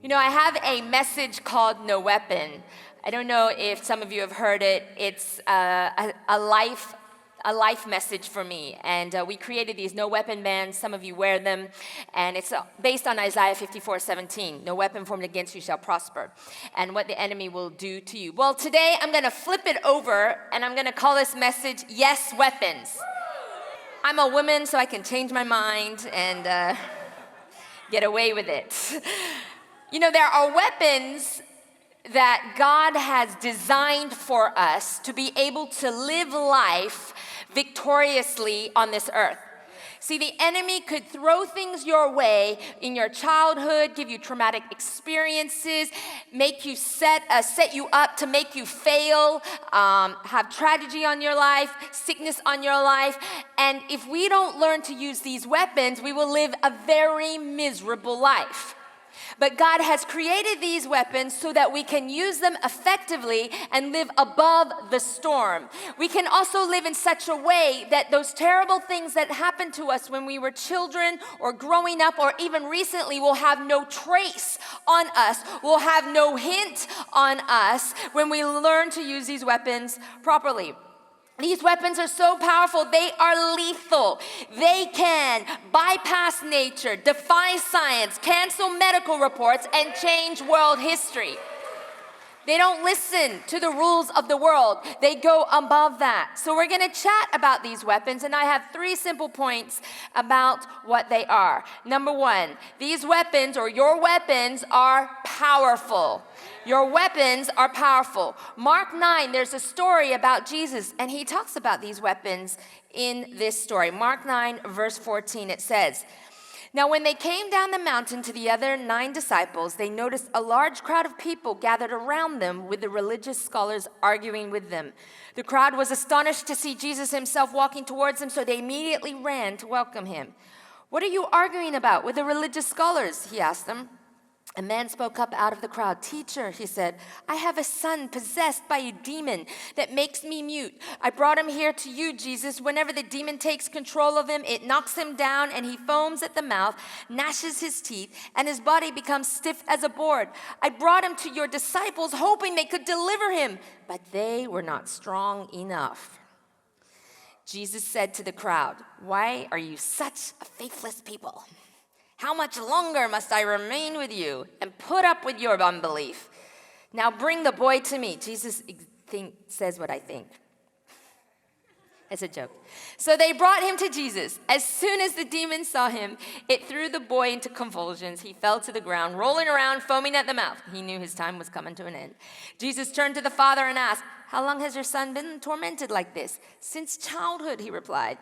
You know, I have a message called No Weapon. I don't know if some of you have heard it. It's a life message for me. And we created these No Weapon bands. Some of you wear them. And it's based on Isaiah 54:17. No weapon formed against you shall prosper. And what the enemy will do to you. Well, today I'm going to flip it over and I'm going to call this message, Yes, Weapons. I'm a woman, so I can change my mind and get away with it. You know, there are weapons that God has designed for us to be able to live life victoriously on this earth. See, the enemy could throw things your way in your childhood, give you traumatic experiences, make you set you up to make you fail, have tragedy on your life, sickness on your life. And if we don't learn to use these weapons, we will live a very miserable life. But God has created these weapons so that we can use them effectively and live above the storm. We can also live in such a way that those terrible things that happened to us when we were children or growing up or even recently will have no trace on us, will have no hint on us when we learn to use these weapons properly. These weapons are so powerful, they are lethal. They can bypass nature, defy science, cancel medical reports, and change world history. They don't listen to the rules of the world. They go above that. So we're going to chat about these weapons, and I have 3 simple points about what they are. Number 1, these weapons, or your weapons, are powerful. Your weapons are powerful. Mark 9, there's a story about Jesus, and he talks about these weapons in this story. Mark 9, verse 14, it says, "Now when they came down the mountain to the other 9 disciples, they noticed a large crowd of people gathered around them with the religious scholars arguing with them. The crowd was astonished to see Jesus himself walking towards them, so they immediately ran to welcome him. 'What are you arguing about with the religious scholars?' he asked them. A man spoke up out of the crowd. 'Teacher,' he said, 'I have a son possessed by a demon that makes me mute. I brought him here to you, Jesus. Whenever the demon takes control of him, it knocks him down and he foams at the mouth, gnashes his teeth, and his body becomes stiff as a board. I brought him to your disciples hoping they could deliver him, but they were not strong enough.' Jesus said to the crowd, 'Why are you such a faithless people? How much longer must I remain with you and put up with your unbelief? Now bring the boy to me.'" Jesus says what I think. It's a joke. "So they brought him to Jesus. As soon as the demon saw him, it threw the boy into convulsions. He fell to the ground, rolling around, foaming at the mouth. He knew his time was coming to an end. Jesus turned to the father and asked, 'How long has your son been tormented like this?' 'Since childhood,' he replied.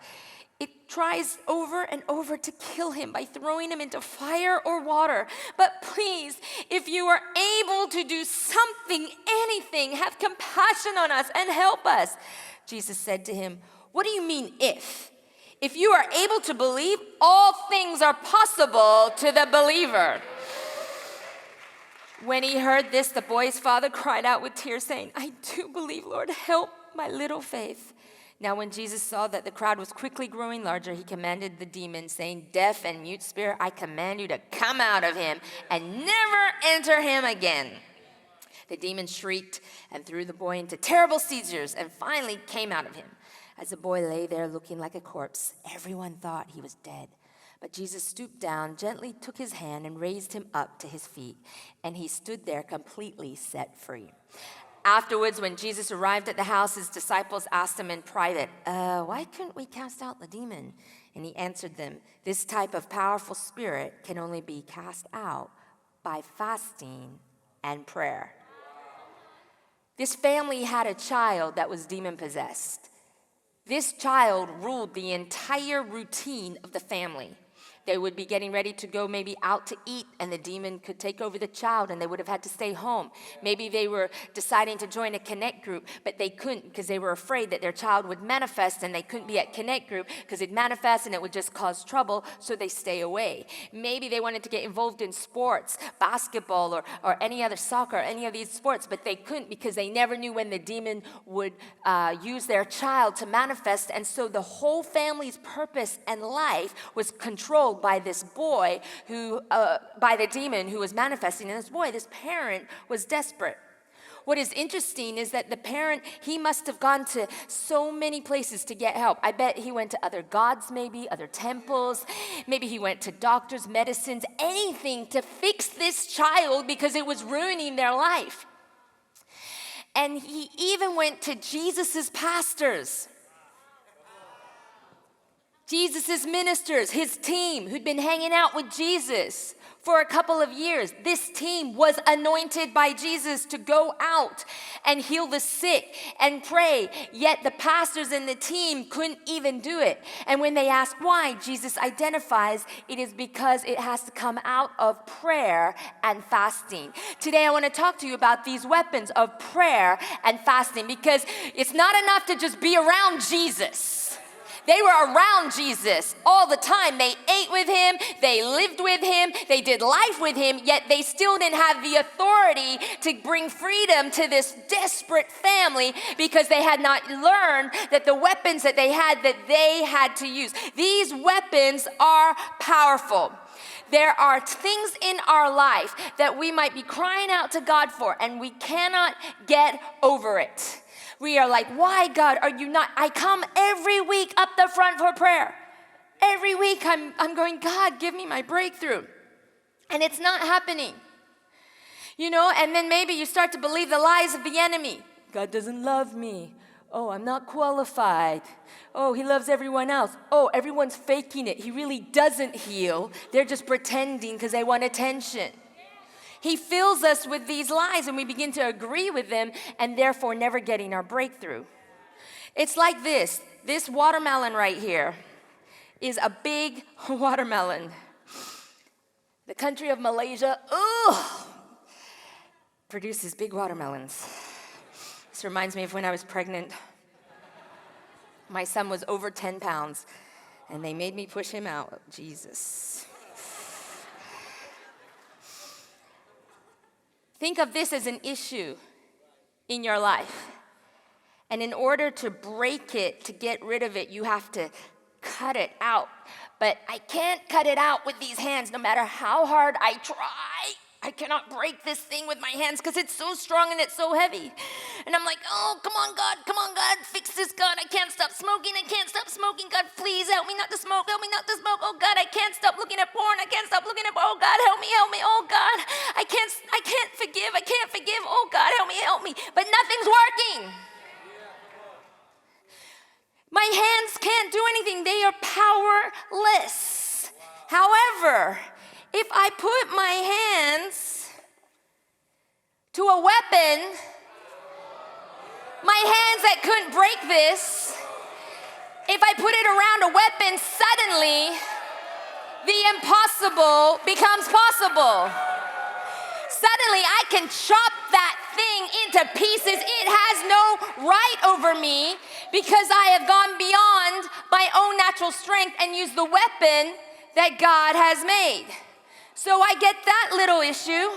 'It tries over and over to kill him by throwing him into fire or water. But please, if you are able to do something, anything, have compassion on us and help us.' Jesus said to him, 'What do you mean if? If you are able to believe, all things are possible to the believer.' When he heard this, the boy's father cried out with tears, saying, 'I do believe, Lord, help my little faith.' Now when Jesus saw that the crowd was quickly growing larger, he commanded the demon, saying, 'Deaf and mute spirit, I command you to come out of him and never enter him again.' The demon shrieked and threw the boy into terrible seizures and finally came out of him. As the boy lay there looking like a corpse, everyone thought he was dead. But Jesus stooped down, gently took his hand and raised him up to his feet, and he stood there completely set free. Afterwards, when Jesus arrived at the house, his disciples asked him in private, 'Why couldn't we cast out the demon?' And he answered them, 'This type of powerful spirit can only be cast out by fasting and prayer.'" This family had a child that was demon-possessed. This child ruled the entire routine of the family. They would be getting ready to go maybe out to eat, and the demon could take over the child, and they would have had to stay home. Maybe they were deciding to join a Connect group, but they couldn't because they were afraid that their child would manifest, and they couldn't be at Connect group because it'd manifest and it would just cause trouble, so they stay away. Maybe they wanted to get involved in sports, basketball or any other soccer, any of these sports, but they couldn't because they never knew when the demon would use their child to manifest, and so the whole family's purpose and life was controlled controlled by this boy by the demon who was manifesting in this boy. This parent was desperate. What is interesting is that the parent, he must have gone to so many places to get help. I bet he went to other gods maybe, other temples. Maybe he went to doctors, medicines, anything to fix this child because it was ruining their life. And he even went to Jesus's pastors, Jesus's ministers, his team who'd been hanging out with Jesus for a couple of years. This team was anointed by Jesus to go out and heal the sick and pray, yet the pastors and the team couldn't even do it. And when they ask why, Jesus identifies it is because it has to come out of prayer and fasting. Today I want to talk to you about these weapons of prayer and fasting, because it's not enough to just be around Jesus. They were around Jesus all the time. They ate with him, they lived with him, they did life with him, yet they still didn't have the authority to bring freedom to this desperate family because they had not learned that the weapons that they had to use. These weapons are powerful. There are things in our life that we might be crying out to God for, and we cannot get over it. We are like, why, God, are you not? I come every week up the front for prayer. Every week I'm going, God, give me my breakthrough. And it's not happening. You know, and then maybe you start to believe the lies of the enemy. God doesn't love me. Oh, I'm not qualified. Oh, he loves everyone else. Oh, everyone's faking it. He really doesn't heal. They're just pretending because they want attention. He fills us with these lies and we begin to agree with them and therefore never getting our breakthrough. It's like this. This watermelon right here is a big watermelon. The country of Malaysia, produces big watermelons. This reminds me of when I was pregnant. My son was over 10 pounds and they made me push him out. Jesus. Think of this as an issue in your life. And in order to break it, to get rid of it, you have to cut it out. But I can't cut it out with these hands no matter how hard I try. I cannot break this thing with my hands because it's so strong and it's so heavy. And I'm like, oh, come on, God, fix this, God. I can't stop smoking, God, please help me not to smoke, oh, God, I can't stop looking at porn, oh, God, help me, oh, God, I can't forgive, oh, God, help me, but nothing's working. My hands can't do anything, they are powerless. However, if I put my hands to a weapon, my hands that couldn't break this, if I put it around a weapon, suddenly the impossible becomes possible. Suddenly I can chop that thing into pieces. It has no right over me because I have gone beyond my own natural strength and used the weapon that God has made. So I get that little issue.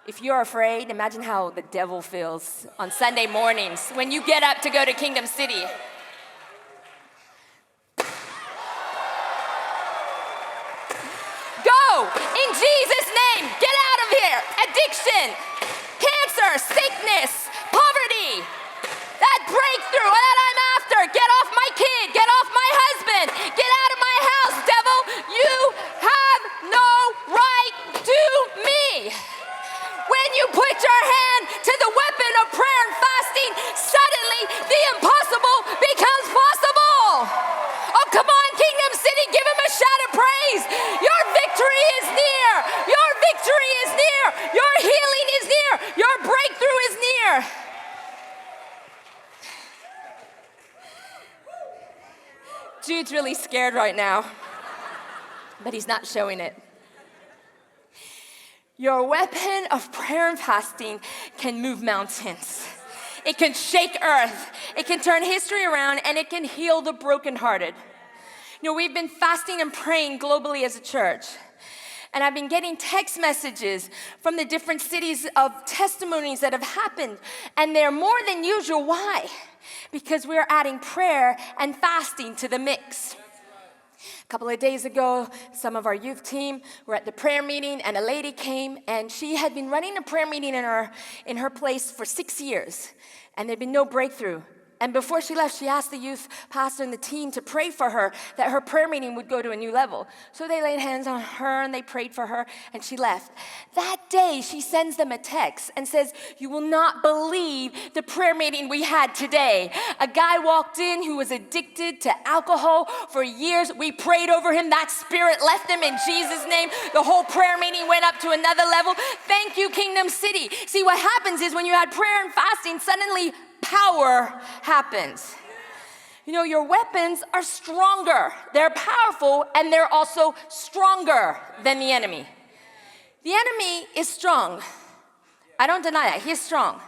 If you're afraid, imagine how the devil feels on Sunday mornings when you get up to go to Kingdomcity. Go! In Jesus' name, get out of here! Addiction, cancer, sickness, poverty, that breakthrough that I'm after. Get off my kid, get off my husband, get out of my house, devil. You have no right to me. When you put your hand to the weapon of prayer and fasting, suddenly the impossible becomes possible. Oh, come on, Kingdomcity, give him a shout of praise. Your victory is near. Your victory is near. Your healing is near. Your breakthrough is near. Jude's really scared right now, but he's not showing it. Your weapon of prayer and fasting can move mountains. It can shake earth. It can turn history around, and it can heal the brokenhearted. You know, we've been fasting and praying globally as a church. And I've been getting text messages from the different cities of testimonies that have happened. And they're more than usual. Why? Because we're adding prayer and fasting to the mix. A couple of days ago, some of our youth team were at the prayer meeting, and a lady came, and she had been running a prayer meeting in her place for 6 years, and there'd been no breakthrough. And before she left, she asked the youth pastor and the team to pray for her, that her prayer meeting would go to a new level. So they laid hands on her and they prayed for her, and she left. That day, she sends them a text and says, "You will not believe the prayer meeting we had today. A guy walked in who was addicted to alcohol for years. We prayed over him. That spirit left him in Jesus' name. The whole prayer meeting went up to another level. Thank you, Kingdom City." See, what happens is when you had prayer and fasting, suddenly power happens. You know, your weapons are stronger. They're powerful, and they're also stronger than the enemy. The enemy is strong. I don't deny that. He's strong.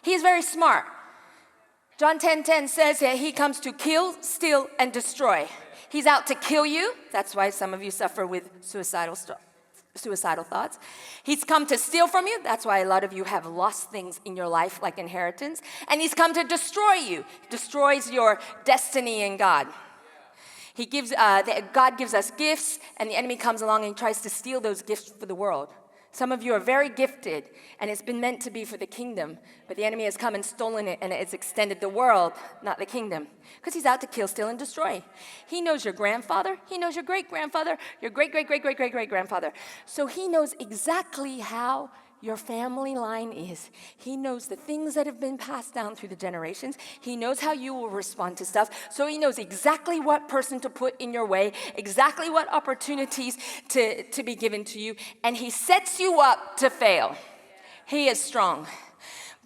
He's very smart. John 10:10 says that he comes to kill, steal, and destroy. He's out to kill you. That's why some of you suffer with suicidal thoughts. He's come to steal from you. That's why a lot of you have lost things in your life, like inheritance. And he's come to destroy you. He destroys your destiny in God. God gives us gifts, and the enemy comes along and tries to steal those gifts for the world. Some of you are very gifted, and it's been meant to be for the kingdom, but the enemy has come and stolen it, and it's extended the world, not the kingdom, because he's out to kill, steal, and destroy. He knows your grandfather. He knows your great-grandfather, your great-great-great-great-great-great-grandfather. So he knows exactly how your family line is. He knows the things that have been passed down through the generations. He knows how you will respond to stuff. So he knows exactly what person to put in your way, exactly what opportunities to be given to you, and he sets you up to fail. He is strong.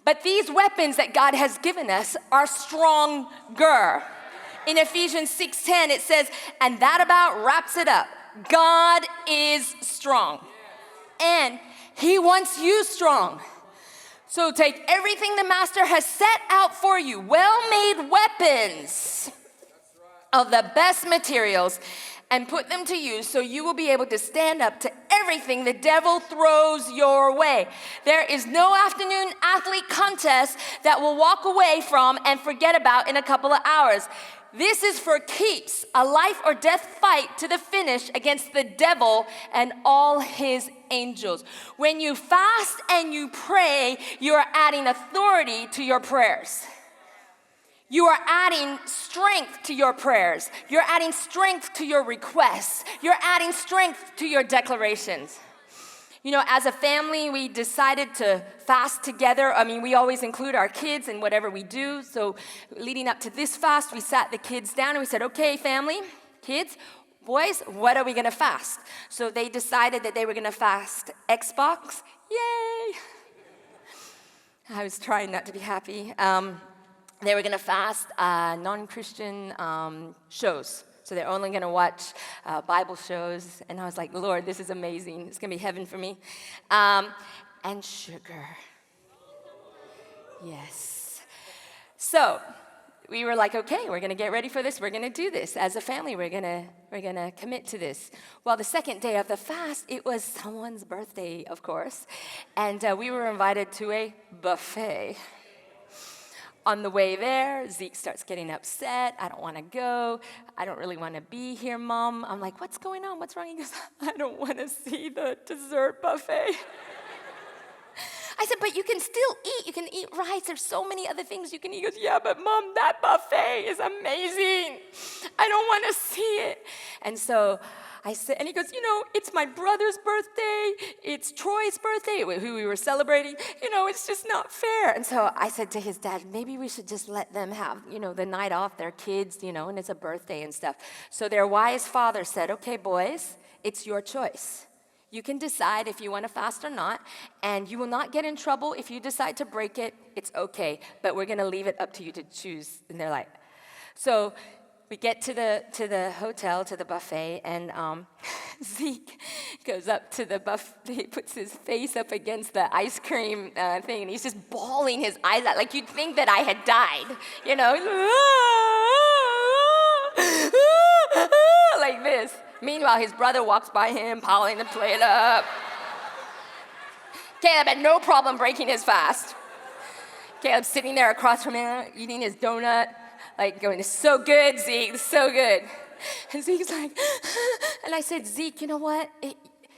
But these weapons that God has given us are stronger. In Ephesians 6:10, it says, and that about wraps it up. God is strong. And he wants you strong. So take everything the master has set out for you, well-made weapons of the best materials, and put them to use so you will be able to stand up to everything the devil throws your way. There is no afternoon athlete contest that we'll walk away from and forget about in a couple of hours. This is for keeps, a life or death fight to the finish against the devil and all his angels. When you fast and you pray, you are adding authority to your prayers. You are adding strength to your prayers. You're adding strength to your requests. You're adding strength to your declarations. You know, as a family, we decided to fast together. I mean, we always include our kids in whatever we do. So leading up to this fast, we sat the kids down and we said, okay, family, kids, boys, what are we going to fast? So they decided that they were going to fast Xbox. Yay! I was trying not to be happy. They were going to fast non-Christian shows. So they're only going to watch Bible shows. And I was like, Lord, this is amazing. It's going to be heaven for me. And sugar. Yes. So we were like, okay, we're going to get ready for this. We're going to do this. As a family, we're going to commit to this. Well, the second day of the fast, it was someone's birthday, of course. And we were invited to a buffet. On the way there, Zeke starts getting upset. I don't want to go. I don't really want to be here, Mom. I'm like, what's going on? What's wrong? He goes, I don't want to see the dessert buffet. I said, but you can still eat. You can eat rice. There's so many other things you can eat. He goes, yeah, but Mom, that buffet is amazing. I don't want to see it. And so I said, and he goes, you know, it's my brother's birthday. It's Troy's birthday, who we were celebrating. You know, it's just not fair. And so I said to his dad, maybe we should just let them have, you know, the night off, their kids, you know, and it's a birthday and stuff. So their wise father said, okay, boys, it's your choice. You can decide if you want to fast or not, and you will not get in trouble if you decide to break it. It's okay, but we're going to leave it up to you to choose. And they're like, so we get to the hotel, to the buffet, and Zeke goes up to the buffet. He puts his face up against the ice cream thing, and he's just bawling his eyes out, like you'd think that I had died, you know, like this. Meanwhile, his brother walks by him, piling the plate up. Caleb had no problem breaking his fast. Caleb's sitting there across from him, eating his donut, like going, it's so good, Zeke, it's so good. And Zeke's like, and I said, Zeke, you know what?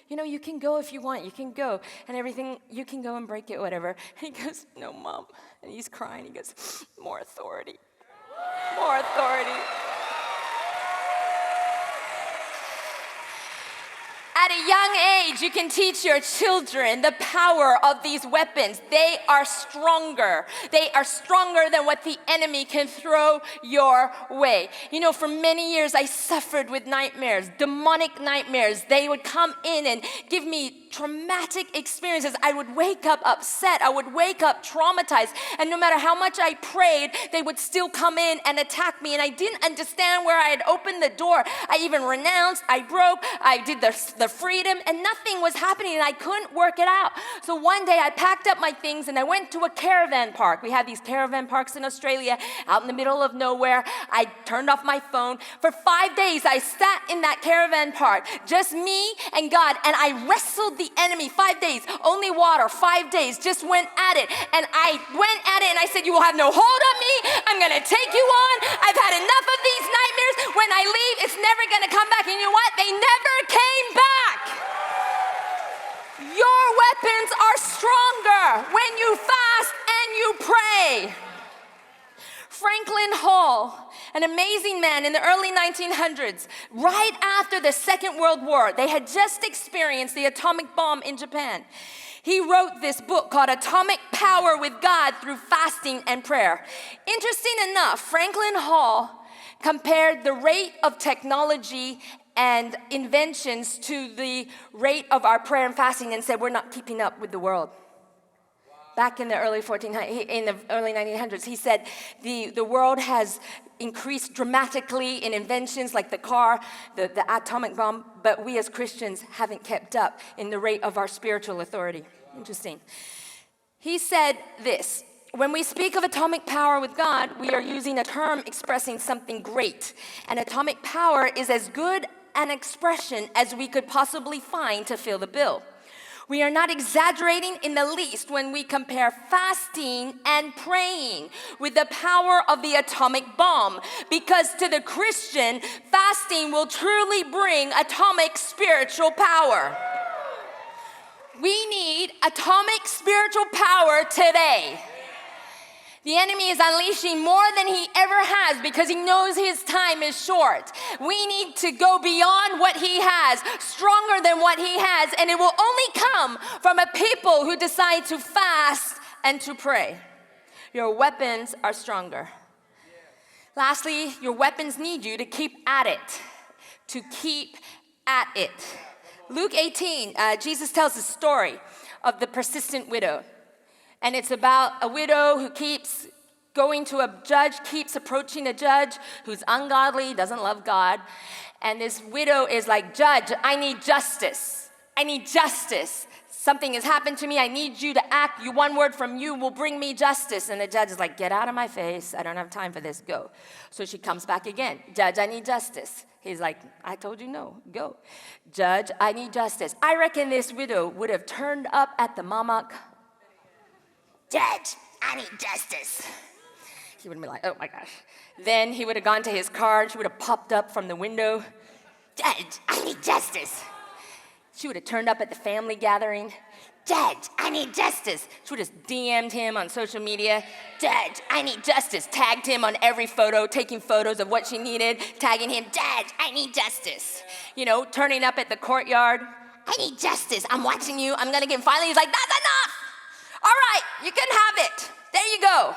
You can go if you want. You can go and everything. You can go and break it, whatever. And he goes, no, Mom. And he's crying. He goes, more authority. More authority. At a young age, you can teach your children the power of these weapons. They are stronger. They are stronger than what the enemy can throw your way. For many years, I suffered with nightmares, demonic nightmares. They would come in and give me traumatic experiences. I would wake up upset. I would wake up traumatized. And no matter how much I prayed, they would still come in and attack me. And I didn't understand where I had opened the door. I even renounced. I broke. I did the freedom, and nothing was happening, and I couldn't work it out. So one day I packed up my things and I went to a caravan park. We have these caravan parks in Australia out in the middle of nowhere. I turned off my phone. For 5 days I sat in that caravan park, just me and God, and I wrestled the enemy. 5 days, only water, 5 days, just went at it. And I went at it and I said, you will have no hold on me. I'm going to take you on. I've had enough of these nightmares. When I leave, it's never going to come back. And you know what? They never came back. Your weapons are stronger when you fast and you pray. Franklin Hall, an amazing man in the early 1900s, right after the Second World War, they had just experienced the atomic bomb in Japan. He wrote this book called Atomic Power with God Through Fasting and Prayer. Interesting enough, Franklin Hall compared the rate of technology and inventions to the rate of our prayer and fasting and said we're not keeping up with the world. Back in the early 1900s, he said the world has increased dramatically in inventions like the car, the atomic bomb, but we as Christians haven't kept up in the rate of our spiritual authority. Interesting. He said this: when we speak of atomic power with God, we are using a term expressing something great. And atomic power is as good an expression as we could possibly find to fill the bill. We are not exaggerating in the least when we compare fasting and praying with the power of the atomic bomb, because to the Christian, fasting will truly bring atomic spiritual power. We need atomic spiritual power today. The enemy is unleashing more than he ever has because he knows his time is short. We need to go beyond what he has, stronger than what he has, and it will only come from a people who decide to fast and to pray. Your weapons are stronger. Lastly, your weapons need you to keep at it. To keep at it. Luke 18, Jesus tells the story of the persistent widow. And it's about a widow who keeps going to a judge, keeps approaching a judge who's ungodly, doesn't love God. And this widow is like, Judge, I need justice. I need justice. Something has happened to me. I need you to act. One word from you will bring me justice. And the judge is like, get out of my face. I don't have time for this. Go. So she comes back again. Judge, I need justice. He's like, I told you no. Go. Judge, I need justice. I reckon this widow would have turned up at the mamak. Judge, I need justice. He would have been like, oh my gosh. Then he would have gone to his car. She would have popped up from the window. Judge, I need justice. She would have turned up at the family gathering. Judge, I need justice. She would have DM'd him on social media. Judge, I need justice. Tagged him on every photo, taking photos of what she needed, tagging him, Judge, I need justice. Turning up at the courtyard. I need justice. I'm watching you. I'm going to get him. Finally, he's like, that's enough. All right, you can have it. There you go.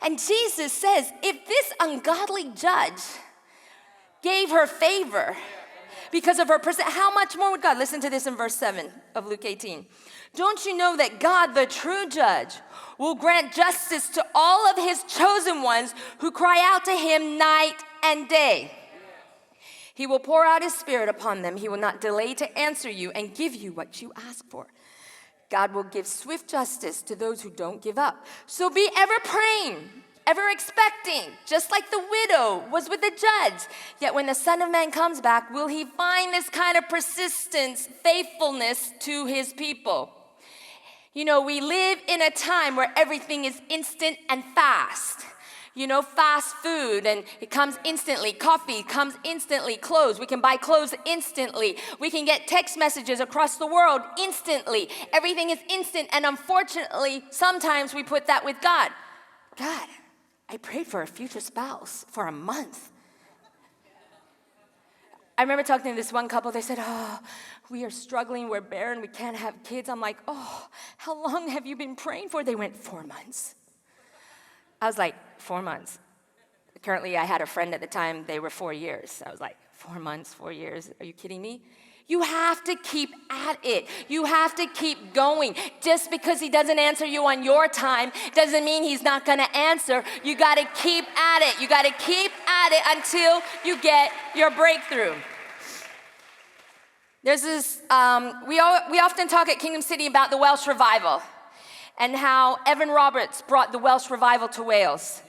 And Jesus says, if this ungodly judge gave her favor because of her person, how much more would God? Listen to this in verse 7 of Luke 18. Don't you know that God, the true judge, will grant justice to all of his chosen ones who cry out to him night and day? He will pour out his spirit upon them. He will not delay to answer you and give you what you ask for. God will give swift justice to those who don't give up. So be ever praying, ever expecting, just like the widow was with the judge. Yet when the Son of Man comes back, will he find this kind of persistence, faithfulness to his people? We live in a time where everything is instant and fast. Fast food, and it comes instantly. Coffee comes instantly. Clothes, we can buy clothes instantly. We can get text messages across the world instantly. Everything is instant, and unfortunately, sometimes we put that with God. God, I prayed for a future spouse for a month. I remember talking to this one couple, they said, we are struggling, we're barren, we can't have kids. I'm like, how long have you been praying for? They went, 4 months. I was like, 4 months. Currently, I had a friend at the time, they were 4 years. I was like, 4 months, 4 years, are you kidding me? You have to keep at it. You have to keep going. Just because he doesn't answer you on your time doesn't mean he's not gonna answer. You gotta keep at it. You gotta keep at it until you get your breakthrough. There's this, we often talk at Kingdomcity about the Welsh revival and how Evan Roberts brought the Welsh revival to Wales.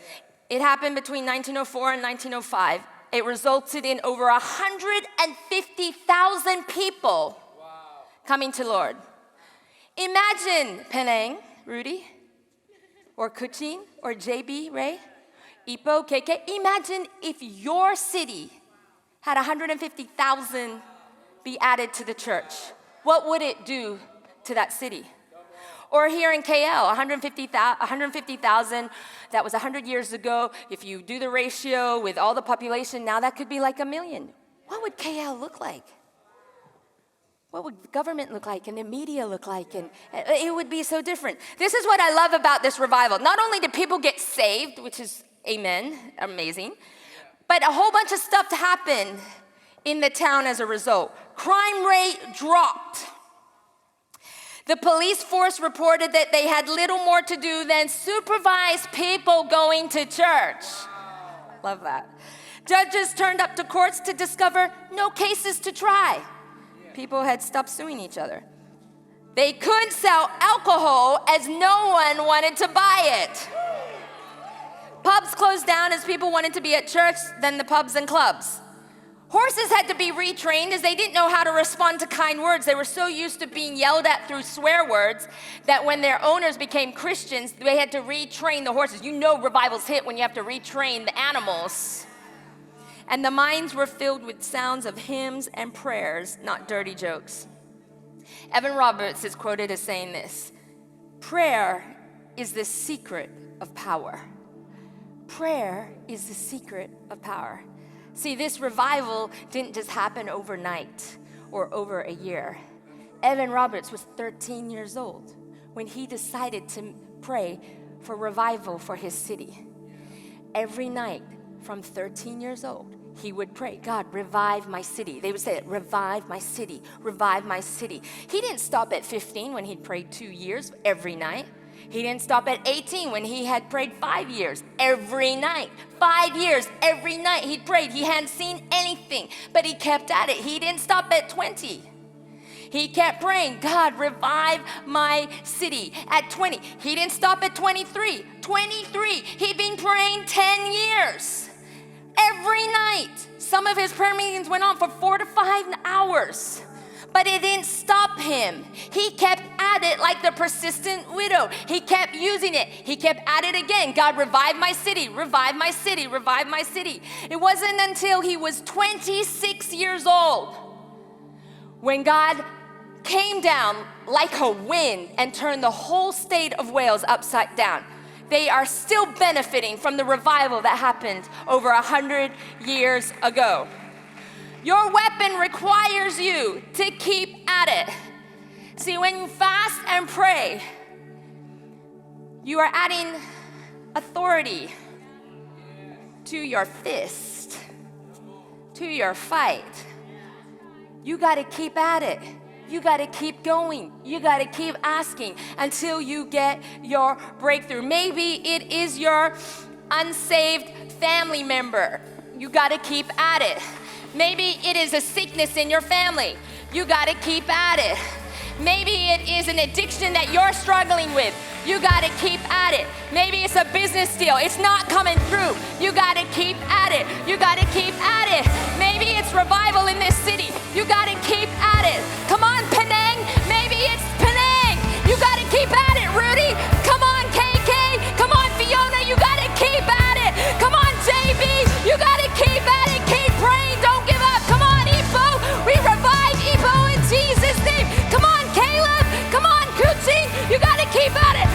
It happened between 1904 and 1905. It resulted in over 150,000 people coming to Lord. Imagine Penang, Rudy, or Kuching, or JB, Ray, Ipoh, KK. Imagine if your city had 150,000 be added to the church. What would it do to that city? Or here in KL, 150,000, that was 100 years ago. If you do the ratio with all the population, now that could be like 1 million. What would KL look like? What would government look like and the media look like? And it would be so different. This is what I love about this revival. Not only did people get saved, which is amen, amazing, but a whole bunch of stuff happened in the town as a result. Crime rate dropped. The police force reported that they had little more to do than supervise people going to church. Love that. Judges turned up to courts to discover no cases to try. People had stopped suing each other. They couldn't sell alcohol as no one wanted to buy it. Pubs closed down as people wanted to be at church than the pubs and clubs. Horses had to be retrained as they didn't know how to respond to kind words. They were so used to being yelled at through swear words that when their owners became Christians, they had to retrain the horses. Revivals hit when you have to retrain the animals. And the minds were filled with sounds of hymns and prayers, not dirty jokes. Evan Roberts is quoted as saying this: prayer is the secret of power. Prayer is the secret of power. See, this revival didn't just happen overnight or over a year. Evan Roberts was 13 years old when he decided to pray for revival for his city. Every night from 13 years old, he would pray, God, revive my city. They would say, revive my city, revive my city. He didn't stop at 15 when he'd prayed 2 years every night. He didn't stop at 18 when he had prayed 5 years every night. 5 years every night he'd prayed. He hadn't seen anything, but he kept at it. He didn't stop at 20. He kept praying, God, revive my city. At 20, he didn't stop at 23. 23, he'd been praying 10 years. Every night, some of his prayer meetings went on for 4 to 5 hours. But it didn't stop him. He kept at it like the persistent widow. He kept using it. He kept at it again. God, revive my city, revive my city, revive my city. It wasn't until he was 26 years old when God came down like a wind and turned the whole state of Wales upside down. They are still benefiting from the revival that happened over 100 years ago. Your weapon requires you to keep at it. See, when you fast and pray, you are adding authority to your fist, to your fight. You got to keep at it. You got to keep going. You got to keep asking until you get your breakthrough. Maybe it is your unsaved family member. You got to keep at it. Maybe it is a sickness in your family. You got to keep at it. Maybe it is an addiction that you're struggling with. You got to keep at it. Maybe it's a business deal. It's not coming through. You got to keep at it. You got to keep at it. Maybe it's revival in this city. You got to keep at it. Come on, Penang. Maybe it's Penang. You got to keep at it, Rudy. Come on, KK. Come on, Fiona. You got to keep at it. Keep at it.